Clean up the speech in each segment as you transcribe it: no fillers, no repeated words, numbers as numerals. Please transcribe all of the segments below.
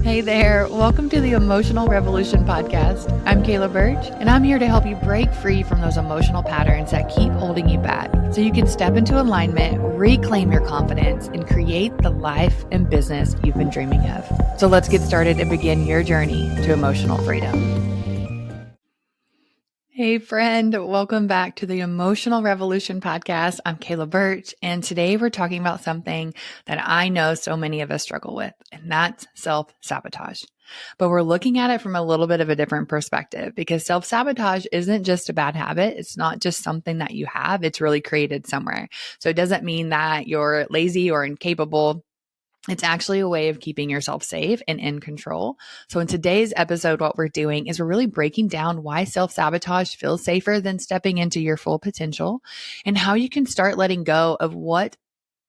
Hey there, welcome to the Emotional Revolution podcast. I'm Kayla Birch, and I'm here to help you break free from those emotional patterns that keep holding you back so you can step into alignment, reclaim your confidence, and create the life and business you've been dreaming of. So let's get started and begin your journey to emotional freedom. Hey friend, welcome back to the Emotional Revolution podcast. I'm Kayla Birch, and today we're talking about something that I know so many of us struggle with, and that's self-sabotage. But we're looking at it from a little bit of a different perspective because self-sabotage isn't just a bad habit. It's not just something that you have. It's really created somewhere. So it doesn't mean that you're lazy or incapable. It's actually a way of keeping yourself safe and in control. So in today's episode, what we're doing is we're really breaking down why self-sabotage feels safer than stepping into your full potential and how you can start letting go of what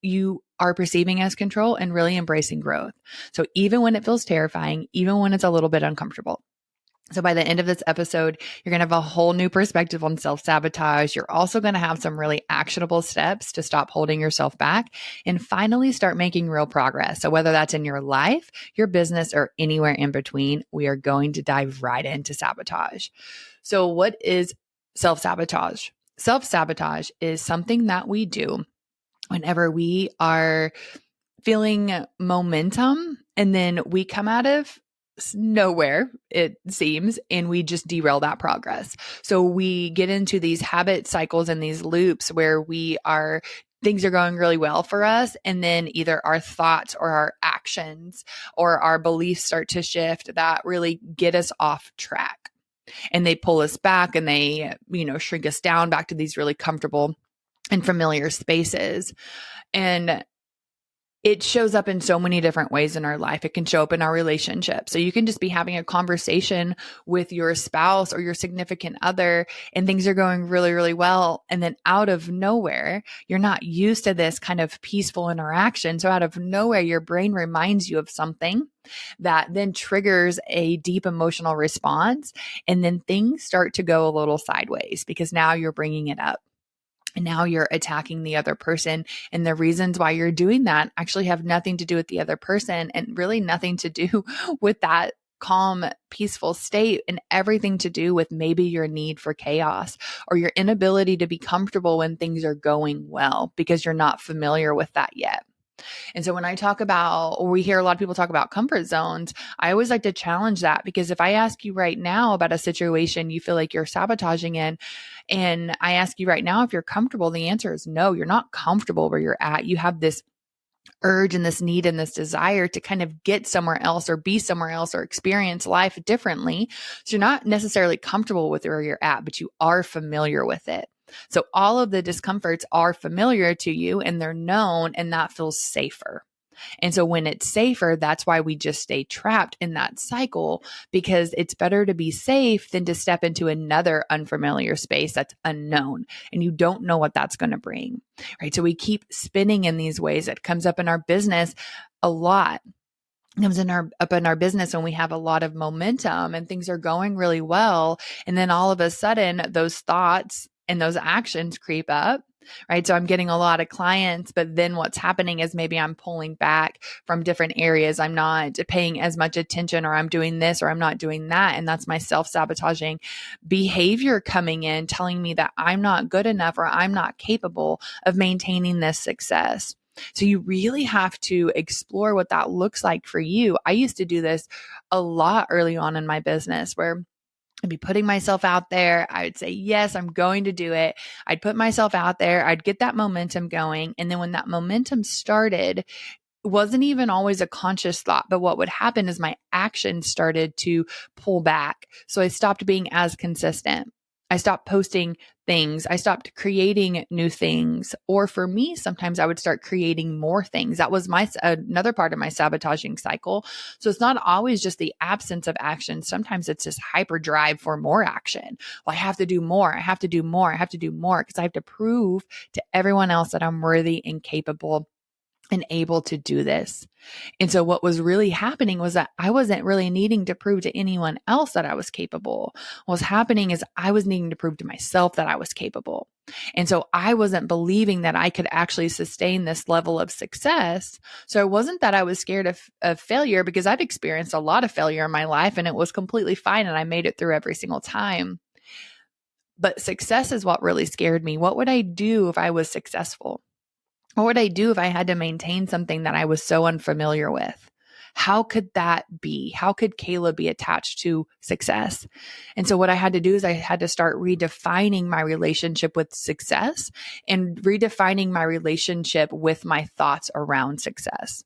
you are perceiving as control and really embracing growth. So even when it feels terrifying, even when it's a little bit uncomfortable. So by the end of this episode, you're going to have a whole new perspective on self-sabotage. You're also going to have some really actionable steps to stop holding yourself back and finally start making real progress. So whether that's in your life, your business, or anywhere in between, we are going to dive right into sabotage. So what is self-sabotage? Self-sabotage is something that we do whenever we are feeling momentum and then we come out of nowhere, it seems, and we just derail that progress. So we get into these habit cycles and these loops where things are going really well for us. And then either our thoughts or our actions or our beliefs start to shift that really get us off track. And they pull us back and they, shrink us down back to these really comfortable and familiar spaces. And it shows up in so many different ways in our life. It can show up in our relationship. So you can just be having a conversation with your spouse or your significant other and things are going really, really well. And then out of nowhere, you're not used to this kind of peaceful interaction. So out of nowhere, your brain reminds you of something that then triggers a deep emotional response. And then things start to go a little sideways because now you're bringing it up. And now you're attacking the other person. And the reasons why you're doing that actually have nothing to do with the other person and really nothing to do with that calm, peaceful state and everything to do with maybe your need for chaos or your inability to be comfortable when things are going well because you're not familiar with that yet. And so when I talk about, or we hear a lot of people talk about comfort zones, I always like to challenge that because if I ask you right now about a situation you feel like you're sabotaging in, and I ask you right now if you're comfortable, the answer is no, you're not comfortable where you're at. You have this urge and this need and this desire to kind of get somewhere else or be somewhere else or experience life differently. So you're not necessarily comfortable with where you're at, but you are familiar with it. So all of the discomforts are familiar to you and they're known, and that feels safer. And so when it's safer, that's why we just stay trapped in that cycle, because it's better to be safe than to step into another unfamiliar space that's unknown and you don't know what that's going to bring, right? So we keep spinning in these ways. It comes up in our business a lot. Comes up in our business when we have a lot of momentum and things are going really well. And then all of a sudden those thoughts and those actions creep up, right? So I'm getting a lot of clients, but then what's happening is maybe I'm pulling back from different areas. I'm not paying as much attention, or I'm doing this or I'm not doing that. And that's my self-sabotaging behavior coming in, telling me that I'm not good enough or I'm not capable of maintaining this success. So you really have to explore what that looks like for you. I used to do this a lot early on in my business where I'd be putting myself out there. I would say, yes, I'm going to do it. I'd put myself out there. I'd get that momentum going. And then when that momentum started, it wasn't even always a conscious thought, but what would happen is my actions started to pull back. So I stopped being as consistent. I stopped posting things. I stopped creating new things. Or for me, sometimes I would start creating more things. That was another part of my sabotaging cycle. So it's not always just the absence of action. Sometimes it's just hyperdrive for more action. Well, I have to do more. I have to do more. I have to do more because I have to prove to everyone else that I'm worthy and capable and able to do this. And so what was really happening was that I wasn't really needing to prove to anyone else that I was capable. What was happening is I was needing to prove to myself that I was capable. And so I wasn't believing that I could actually sustain this level of success. So it wasn't that I was scared of failure, because I've experienced a lot of failure in my life and it was completely fine and I made it through every single time. But success is what really scared me. What would I do if I was successful? What would I do if I had to maintain something that I was so unfamiliar with? How could that be? How could Kayla be attached to success? And so what I had to do is I had to start redefining my relationship with success and redefining my relationship with my thoughts around success.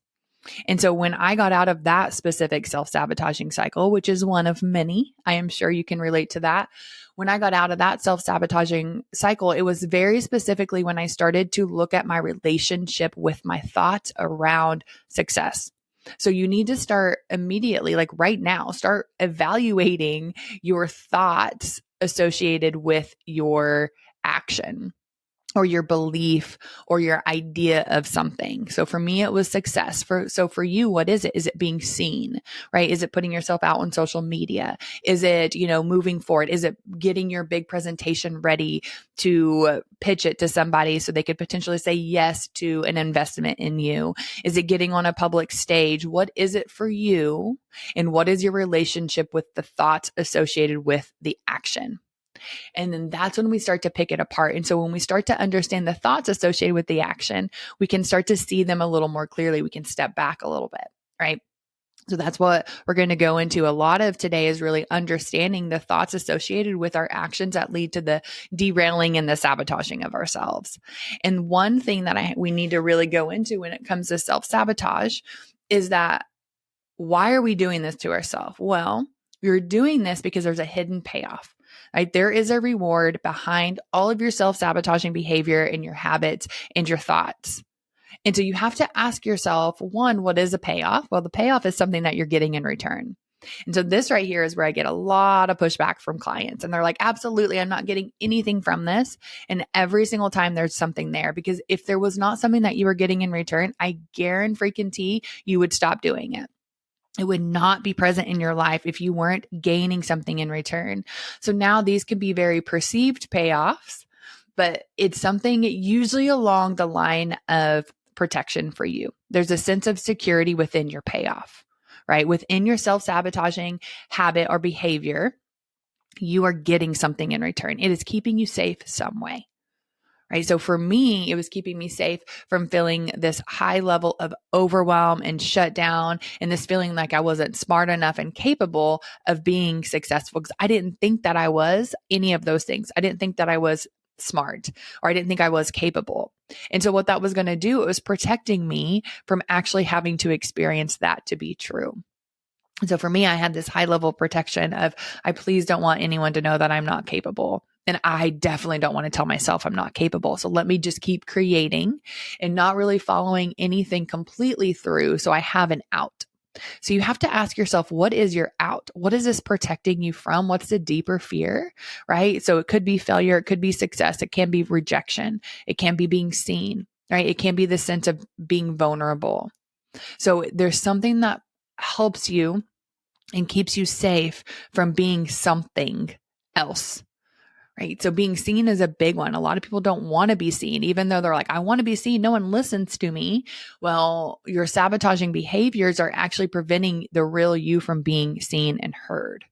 And so when I got out of that specific self-sabotaging cycle, which is one of many, I am sure you can relate to that. When I got out of that self-sabotaging cycle, it was very specifically when I started to look at my relationship with my thoughts around success. So you need to start immediately, like right now, start evaluating your thoughts associated with your action, or your belief, or your idea of something. So for me, it was success. So for you, what is it? Is it being seen, right? Is it putting yourself out on social media? Is it, moving forward? Is it getting your big presentation ready to pitch it to somebody so they could potentially say yes to an investment in you? Is it getting on a public stage? What is it for you? And what is your relationship with the thoughts associated with the action? And then that's when we start to pick it apart. And so when we start to understand the thoughts associated with the action, we can start to see them a little more clearly. We can step back a little bit, right? So that's what we're going to go into. A lot of today is really understanding the thoughts associated with our actions that lead to the derailing and the sabotaging of ourselves. And one thing that we need to really go into when it comes to self-sabotage is that, why are we doing this to ourselves? Well, we're doing this because there's a hidden payoff. Right? There is a reward behind all of your self-sabotaging behavior and your habits and your thoughts. And so you have to ask yourself, one, what is a payoff? Well, the payoff is something that you're getting in return. And so this right here is where I get a lot of pushback from clients. And they're like, absolutely, I'm not getting anything from this. And every single time there's something there, because if there was not something that you were getting in return, I guarantee you would stop doing it. It would not be present in your life if you weren't gaining something in return. So now these can be very perceived payoffs, but it's something usually along the line of protection for you. There's a sense of security within your payoff, right? Within your self-sabotaging habit or behavior, you are getting something in return. It is keeping you safe some way. Right. So for me, it was keeping me safe from feeling this high level of overwhelm and shutdown, and this feeling like I wasn't smart enough and capable of being successful, because I didn't think that I was any of those things. I didn't think that I was smart, or I didn't think I was capable. And so what that was going to do, it was protecting me from actually having to experience that to be true. And so for me, I had this high level of protection of, I please don't want anyone to know that I'm not capable. And I definitely don't want to tell myself I'm not capable. So let me just keep creating and not really following anything completely through, so I have an out. So you have to ask yourself, what is your out? What is this protecting you from? What's the deeper fear, right? So it could be failure. It could be success. It can be rejection. It can be being seen, right? It can be the sense of being vulnerable. So there's something that helps you and keeps you safe from being something else, right? So being seen is a big one. A lot of people don't want to be seen, even though they're like, I want to be seen. No one listens to me. Well, your sabotaging behaviors are actually preventing the real you from being seen and heard.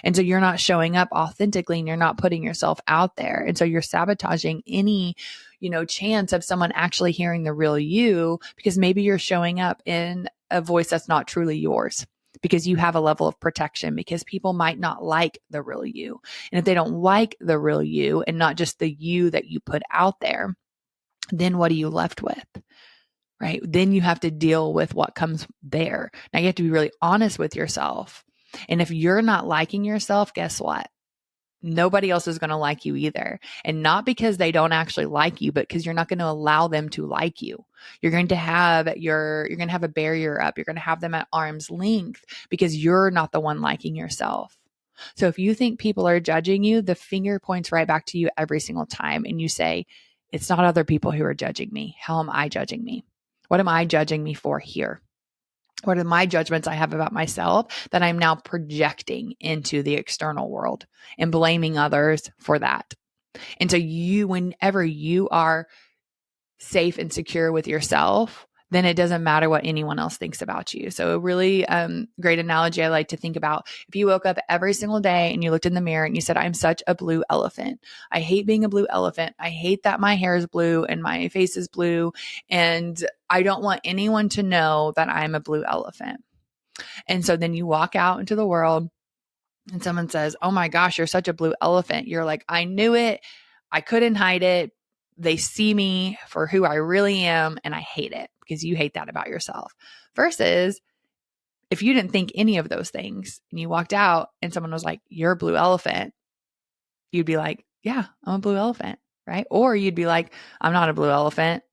And so you're not showing up authentically, and you're not putting yourself out there. And so you're sabotaging any, chance of someone actually hearing the real you, because maybe you're showing up in a voice that's not truly yours, because you have a level of protection, because people might not like the real you. And if they don't like the real you, and not just the you that you put out there, then what are you left with? Right? Then you have to deal with what comes there. Now you have to be really honest with yourself. And if you're not liking yourself, guess what? Nobody else is going to like you either. And not because they don't actually like you, but because you're not going to allow them to like you. You're going to have a barrier up. You're going to have them at arm's length, because you're not the one liking yourself. So if you think people are judging you, the finger points right back to you every single time. And you say, it's not other people who are judging me. How am I judging me? What am I judging me for here? What are my judgments I have about myself that I'm now projecting into the external world and blaming others for that? And so whenever you are safe and secure with yourself, then it doesn't matter what anyone else thinks about you. So a really great analogy I like to think about, if you woke up every single day and you looked in the mirror and you said, I'm such a blue elephant. I hate being a blue elephant. I hate that my hair is blue and my face is blue. And I don't want anyone to know that I'm a blue elephant. And so then you walk out into the world and someone says, oh my gosh, you're such a blue elephant. You're like, I knew it. I couldn't hide it. They see me for who I really am, and I hate it, because you hate that about yourself. Versus if you didn't think any of those things and you walked out and someone was like, you're a blue elephant, you'd be like, yeah, I'm a blue elephant, right? Or you'd be like, I'm not a blue elephant,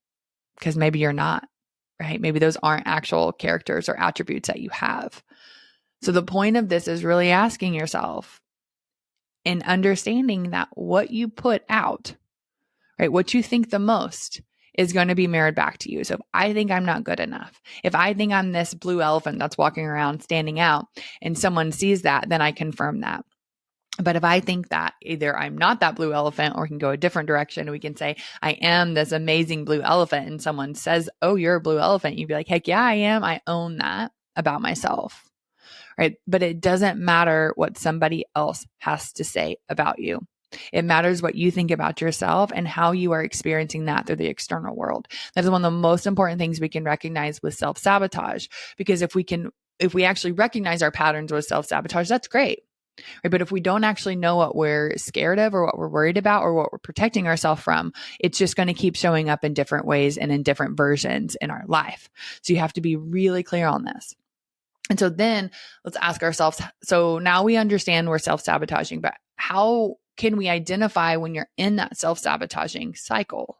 because maybe you're not, right? Maybe those aren't actual characters or attributes that you have. So the point of this is really asking yourself and understanding that what you put out, right, what you think the most is going to be mirrored back to you. So if I think I'm not good enough, if I think I'm this blue elephant that's walking around standing out and someone sees that, then I confirm that. But if I think that either I'm not that blue elephant, or we can go a different direction and we can say, I am this amazing blue elephant, and someone says, oh, you're a blue elephant, you'd be like, heck yeah, I am. I own that about myself. Right? But it doesn't matter what somebody else has to say about you. It matters what you think about yourself and how you are experiencing that through the external world. That is one of the most important things we can recognize with self-sabotage, because if we actually recognize our patterns with self-sabotage, that's great. Right? But if we don't actually know what we're scared of or what we're worried about or what we're protecting ourselves from, it's just going to keep showing up in different ways and in different versions in our life. So you have to be really clear on this. And so then let's ask ourselves, so now we understand we're self-sabotaging, but how can we identify when you're in that self-sabotaging cycle?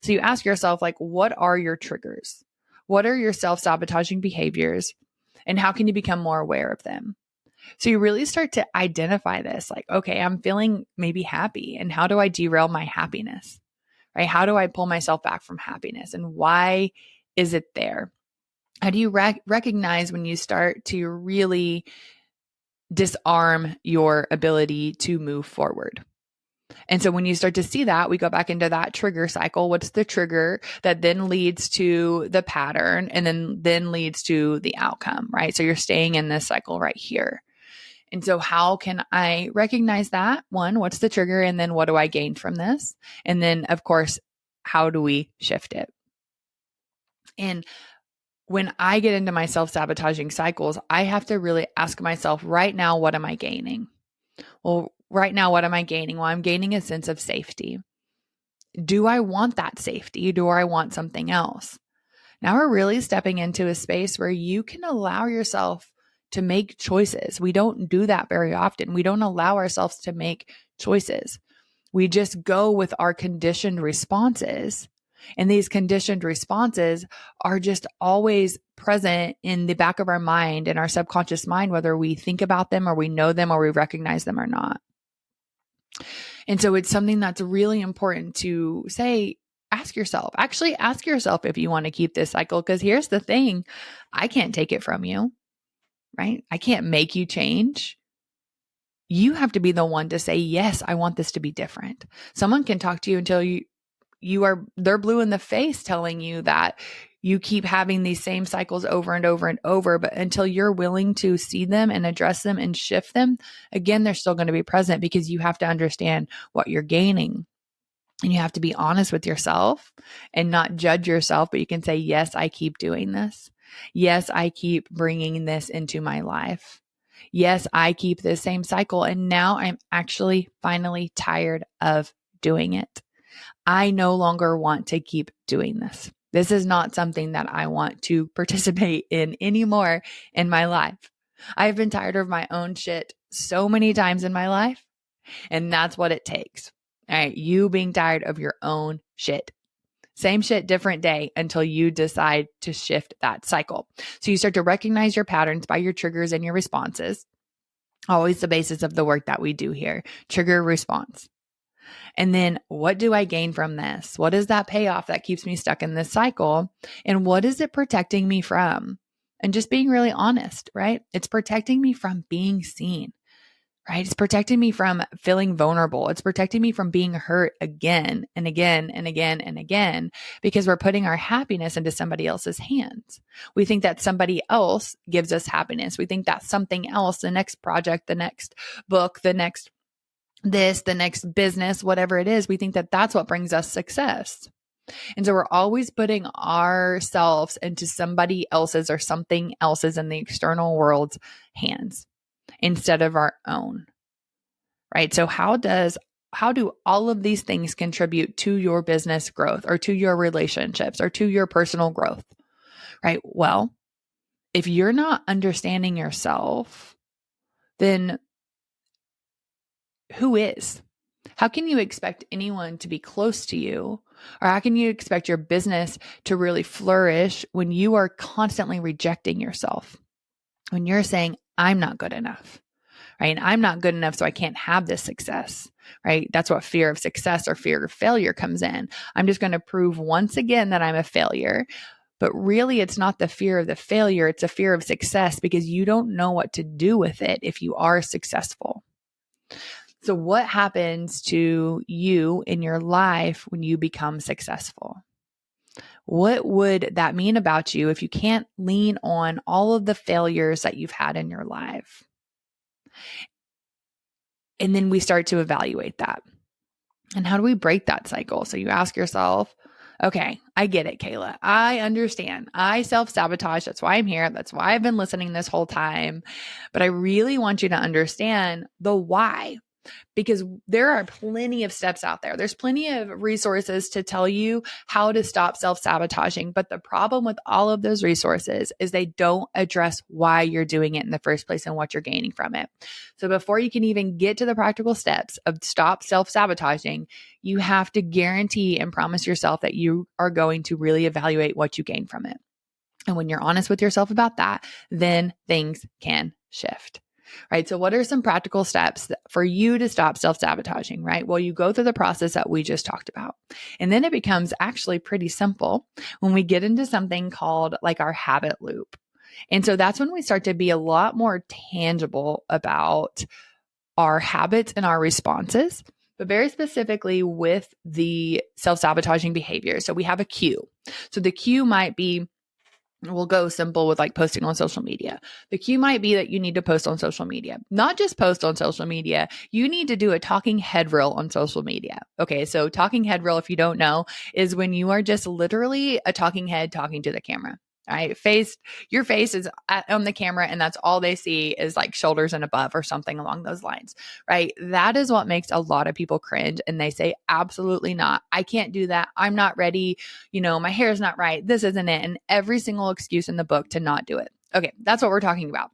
So you ask yourself, like, what are your triggers? What are your self-sabotaging behaviors? And how can you become more aware of them? So you really start to identify this, like, okay, I'm feeling maybe happy. And how do I derail my happiness? Right? How do I pull myself back from happiness? And why is it there? How do you recognize when you start to really disarm your ability to move forward? And so when you start to see that, we go back into that trigger cycle. What's the trigger that then leads to the pattern and then leads to the outcome, right? So you're staying in this cycle right here. And so how can I recognize that? One, what's the trigger? And then what do I gain from this? And then, of course, how do we shift it? And when I get into my self-sabotaging cycles, I have to really ask myself, right now, what am I gaining? Well, right now, what am I gaining? Well, I'm gaining a sense of safety. Do I want that safety? Do I want something else? Now we're really stepping into a space where you can allow yourself to make choices. We don't do that very often. We don't allow ourselves to make choices. We just go with our conditioned responses. And these conditioned responses are just always present in the back of our mind, in our subconscious mind, whether we think about them or we know them or we recognize them or not. And so it's something that's really important to say, ask yourself if you want to keep this cycle, because here's the thing, I can't take it from you, right? I can't make you change. You have to be the one to say, yes, I want this to be different. Someone can talk to you until they're blue in the face telling you that you keep having these same cycles over and over and over, but until you're willing to see them and address them and shift them, again, they're still going to be present, because you have to understand what you're gaining. And you have to be honest with yourself and not judge yourself, but you can say, yes, I keep doing this. Yes, I keep bringing this into my life. Yes, I keep this same cycle. And now I'm actually finally tired of doing it. I no longer want to keep doing this. This is not something that I want to participate in anymore in my life. I've been tired of my own shit so many times in my life, and that's what it takes. All right, you being tired of your own shit. Same shit, different day, until you decide to shift that cycle. So you start to recognize your patterns by your triggers and your responses. Always the basis of the work that we do here. Trigger, response. And then what do I gain from this? What is that payoff that keeps me stuck in this cycle? And what is it protecting me from? And just being really honest, right? It's protecting me from being seen, right? It's protecting me from feeling vulnerable. It's protecting me from being hurt again and again and again and again because we're putting our happiness into somebody else's hands. We think that somebody else gives us happiness. We think that something else, the next project, the next book, the next the next business, whatever it is, we think that that's what brings us success. And so we're always putting ourselves into somebody else's or something else's in the external world's hands instead of our own, right? So how do all of these things contribute to your business growth or to your relationships or to your personal growth, right? Well, if you're not understanding yourself, then who is? How can you expect anyone to be close to you? Or how can you expect your business to really flourish when you are constantly rejecting yourself? When you're saying, I'm not good enough, right? And I'm not good enough, so I can't have this success, right? That's what fear of success or fear of failure comes in. I'm just going to prove once again that I'm a failure. But really, it's not the fear of the failure. It's a fear of success because you don't know what to do with it if you are successful. So what happens to you in your life when you become successful? What would that mean about you if you can't lean on all of the failures that you've had in your life? And then we start to evaluate that. And how do we break that cycle? So you ask yourself, okay, I get it, Kayla. I understand. I self-sabotage. That's why I'm here. That's why I've been listening this whole time. But I really want you to understand the why. Because there are plenty of steps out there. There's plenty of resources to tell you how to stop self-sabotaging. But the problem with all of those resources is they don't address why you're doing it in the first place and what you're gaining from it. So before you can even get to the practical steps of stop self-sabotaging, you have to guarantee and promise yourself that you are going to really evaluate what you gain from it. And when you're honest with yourself about that, then things can shift. Right. So what are some practical steps for you to stop self-sabotaging, right? Well, you go through the process that we just talked about. And then it becomes actually pretty simple when we get into something called like our habit loop. And so that's when we start to be a lot more tangible about our habits and our responses, but very specifically with the self-sabotaging behavior. So we have a cue. So the cue might be, we'll go simple with like posting on social media. The cue might be that you need to post on social media, not just post on social media. You need to do a talking head reel on social media. Okay. So talking head reel, if you don't know, is when you are just literally a talking head talking to the camera. Right? Your face is on the camera and that's all they see is like shoulders and above or something along those lines, right? That is what makes a lot of people cringe and they say, absolutely not. I can't do that. I'm not ready. My hair is not right. This isn't it. And every single excuse in the book to not do it. Okay. That's what we're talking about.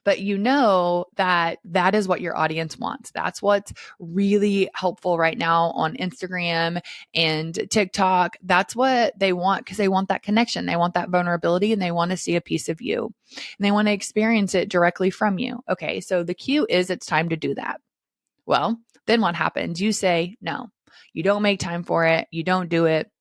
But that is what your audience wants. That's what's really helpful right now on Instagram and TikTok. That's what they want because they want that connection. They want that vulnerability and they want to see a piece of you and they want to experience it directly from you. Okay. So the cue is it's time to do that. Well, then what happens? You say, no, you don't make time for it. You don't do it.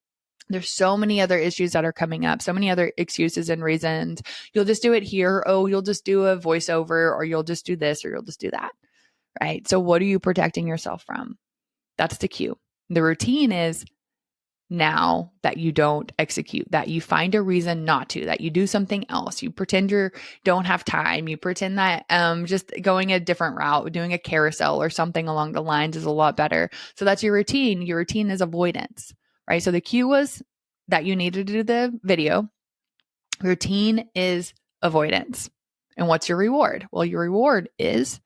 There's so many other issues that are coming up, so many other excuses and reasons. You'll just do it here. Oh, you'll just do a voiceover or you'll just do this or you'll just do that, right? So what are you protecting yourself from? That's the cue. The routine is now that you don't execute, that you find a reason not to, that you do something else. You pretend you don't have time. You pretend that just going a different route, doing a carousel or something along the lines is a lot better. So that's your routine. Your routine is avoidance. Right. So the cue was that you needed to do the video. Routine is avoidance. And what's your reward? Well, your reward is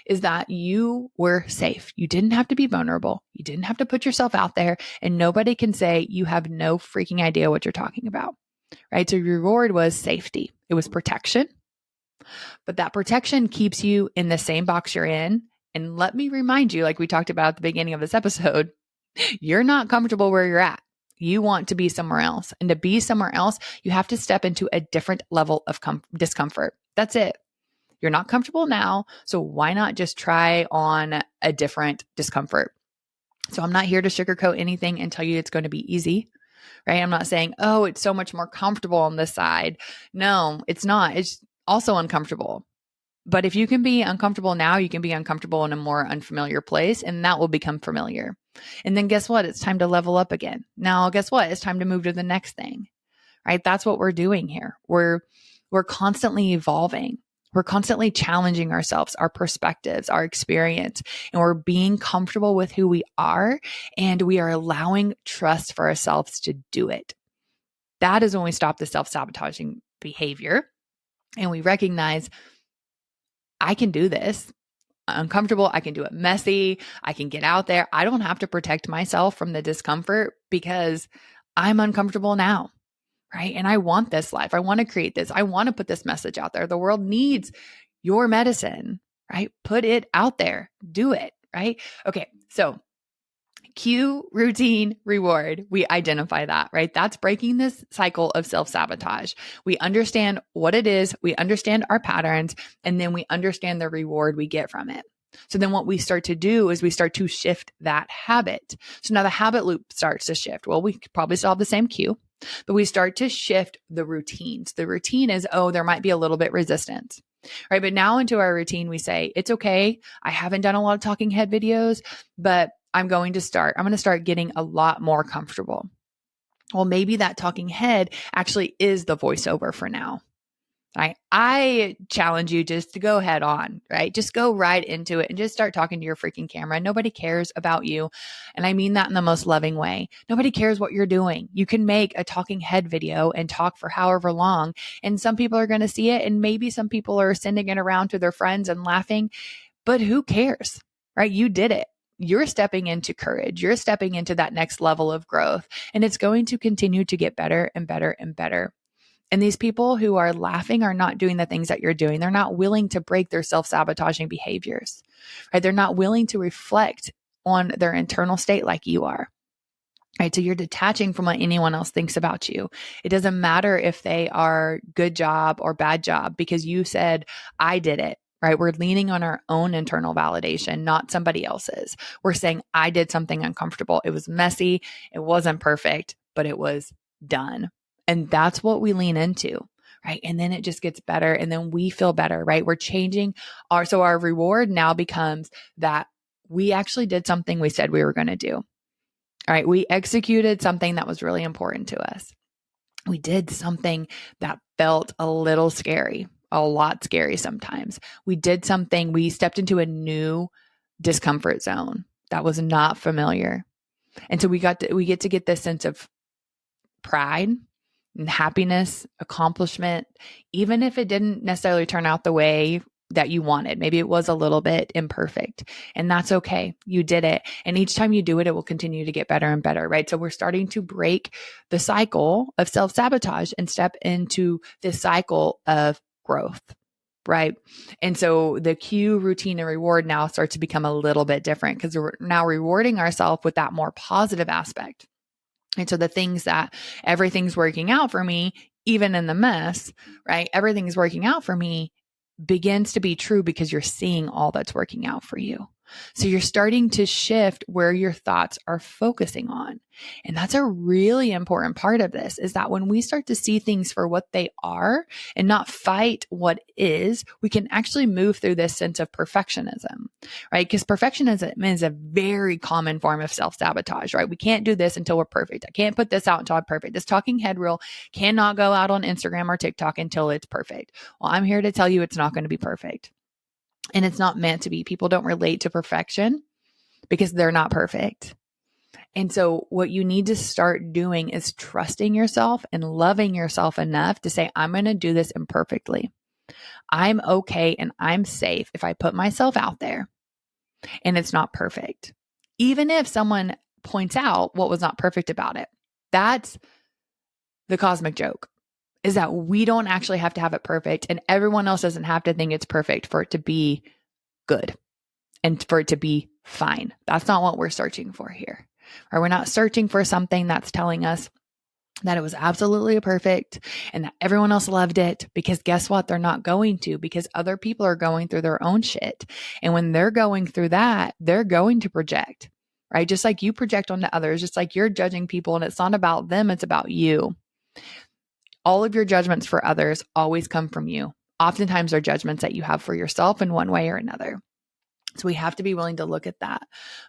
that you were safe. You didn't have to be vulnerable. You didn't have to put yourself out there and nobody can say you have no freaking idea what you're talking about. Right. So your reward was safety. It was protection, but that protection keeps you in the same box you're in. And let me remind you, like we talked about at the beginning of this episode, you're not comfortable where you're at. You want to be somewhere else. And to be somewhere else, you have to step into a different level of discomfort. That's it. You're not comfortable now. So why not just try on a different discomfort? So I'm not here to sugarcoat anything and tell you it's going to be easy, right? I'm not saying, oh, it's so much more comfortable on this side. No, it's not. It's also uncomfortable. But if you can be uncomfortable now, you can be uncomfortable in a more unfamiliar place, and that will become familiar. And then guess what? It's time to level up again. Now, guess what? It's time to move to the next thing, right? That's what we're doing here. We're constantly evolving. We're constantly challenging ourselves, our perspectives, our experience, and we're being comfortable with who we are, and we are allowing trust for ourselves to do it. That is when we stop the self-sabotaging behavior and we recognize, I can do this. Uncomfortable. I can do it messy. I can get out there. I don't have to protect myself from the discomfort because I'm uncomfortable now. Right. And I want this life. I want to create this. I want to put this message out there. The world needs your medicine, right? Put it out there. Do it. Right. Okay. So cue, routine, reward. We identify that, right? That's breaking this cycle of self-sabotage. We understand what it is. We understand our patterns, and then we understand the reward we get from it. So then what we start to do is we start to shift that habit. So now the habit loop starts to shift. Well, we probably still have the same cue, but we start to shift the routines. The routine is, oh, there might be a little bit resistance, right? But now into our routine, we say, it's okay. I haven't done a lot of talking head videos, but I'm going to start getting a lot more comfortable. Well, maybe that talking head actually is the voiceover for now. Right? I challenge you just to go head on, right? Just go right into it and just start talking to your freaking camera. Nobody cares about you. And I mean that in the most loving way. Nobody cares what you're doing. You can make a talking head video and talk for however long. And some people are going to see it. And maybe some people are sending it around to their friends and laughing, but who cares, right? You did it. You're stepping into courage. You're stepping into that next level of growth. And it's going to continue to get better and better and better. And these people who are laughing are not doing the things that you're doing. They're not willing to break their self-sabotaging behaviors, right? They're not willing to reflect on their internal state like you are, right? So you're detaching from what anyone else thinks about you. It doesn't matter if they are good job or bad job because you said, I did it, right? We're leaning on our own internal validation, not somebody else's. We're saying, I did something uncomfortable. It was messy. It wasn't perfect, but it was done. And that's what we lean into, right? And then it just gets better. And then we feel better, right? We're changing so our reward now becomes that we actually did something we said we were going to do. All right. We executed something that was really important to us. We did something that felt a little scary, a lot scary sometimes. We did something, we stepped into a new discomfort zone that was not familiar. And so we get to get this sense of pride and happiness, accomplishment, even if it didn't necessarily turn out the way that you wanted. Maybe it was a little bit imperfect, and that's okay. You did it. And each time you do it, it will continue to get better and better, right? So we're starting to break the cycle of self-sabotage and step into this cycle of growth, right? And so the cue, routine, and reward now starts to become a little bit different because we're now rewarding ourselves with that more positive aspect. And so the things that everything's working out for me, even in the mess, right? Everything's working out for me begins to be true because you're seeing all that's working out for you. So you're starting to shift where your thoughts are focusing on. And that's a really important part of this is that when we start to see things for what they are and not fight what is, we can actually move through this sense of perfectionism, right? Because perfectionism is a very common form of self-sabotage, right? We can't do this until we're perfect. I can't put this out until I'm perfect. This talking head reel cannot go out on Instagram or TikTok until it's perfect. Well, I'm here to tell you it's not going to be perfect. And it's not meant to be. People don't relate to perfection because they're not perfect. And so what you need to start doing is trusting yourself and loving yourself enough to say, I'm going to do this imperfectly. I'm okay and I'm safe if I put myself out there and it's not perfect. Even if someone points out what was not perfect about it, that's the cosmic joke. Is that we don't actually have to have it perfect and everyone else doesn't have to think it's perfect for it to be good and for it to be fine. That's not what we're searching for here. Or we're not searching for something that's telling us that it was absolutely perfect and that everyone else loved it because guess what? They're not going to because other people are going through their own shit. And when they're going through that, they're going to project. right? Just like you project onto others, just like you're judging people and it's not about them, it's about you. All of your judgments for others always come from you. Oftentimes they're judgments that you have for yourself in one way or another. So we have to be willing to look at that.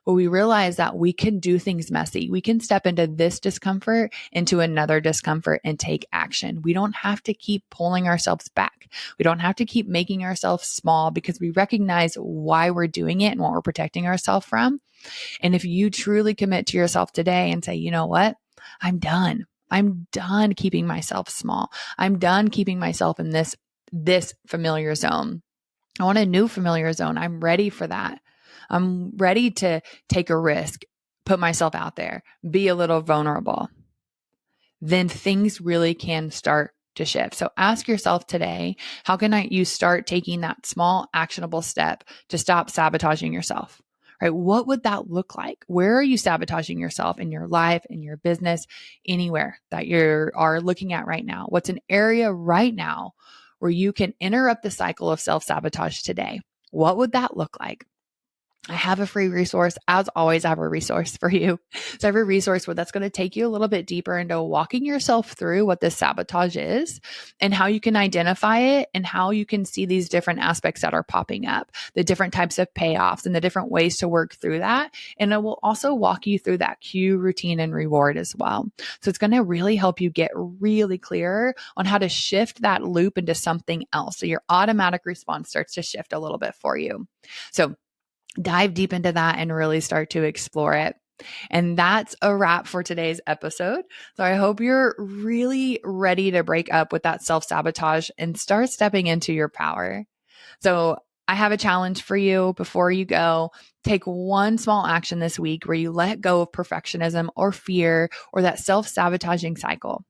But we realize that we can do things messy. We can step into this discomfort, into another discomfort, and take action. We don't have to keep pulling ourselves back. We don't have to keep making ourselves small because we recognize why we're doing it and what we're protecting ourselves from. And if you truly commit to yourself today and say, you know what? I'm done. I'm done keeping myself small. I'm done keeping myself in this familiar zone. I want a new familiar zone. I'm ready for that. I'm ready to take a risk, put myself out there, be a little vulnerable. Then things really can start to shift. So ask yourself today, how can you start taking that small actionable step to stop sabotaging yourself? Right? What would that look like? Where are you sabotaging yourself in your life, in your business, anywhere that you are looking at right now? What's an area right now where you can interrupt the cycle of self-sabotage today? What would that look like? I have a free resource. As always, I have a resource for you. So I have a resource where that's going to take you a little bit deeper into walking yourself through what this sabotage is and how you can identify it and how you can see these different aspects that are popping up, the different types of payoffs and the different ways to work through that. And it will also walk you through that cue, routine, and reward as well. So it's going to really help you get really clear on how to shift that loop into something else. So your automatic response starts to shift a little bit for you. So dive deep into that and really start to explore it. And that's a wrap for today's episode. So I hope you're really ready to break up with that self-sabotage and start stepping into your power. So I have a challenge for you before you go. Take one small action this week where you let go of perfectionism or fear or that self-sabotaging cycle.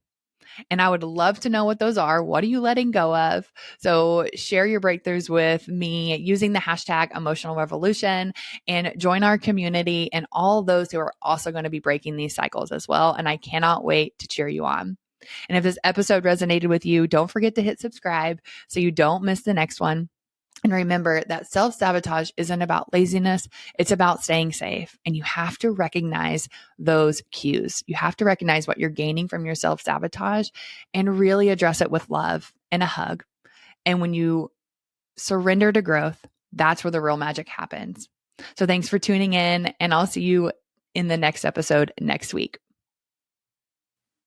And I would love to know what those are. What are you letting go of? So share your breakthroughs with me using the hashtag emotional revolution and join our community and all those who are also going to be breaking these cycles as well. And I cannot wait to cheer you on. And if this episode resonated with you, don't forget to hit subscribe so you don't miss the next one. And remember that self-sabotage isn't about laziness. It's about staying safe. And you have to recognize those cues. You have to recognize what you're gaining from your self-sabotage and really address it with love and a hug. And when you surrender to growth, that's where the real magic happens. So thanks for tuning in, and I'll see you in the next episode next week.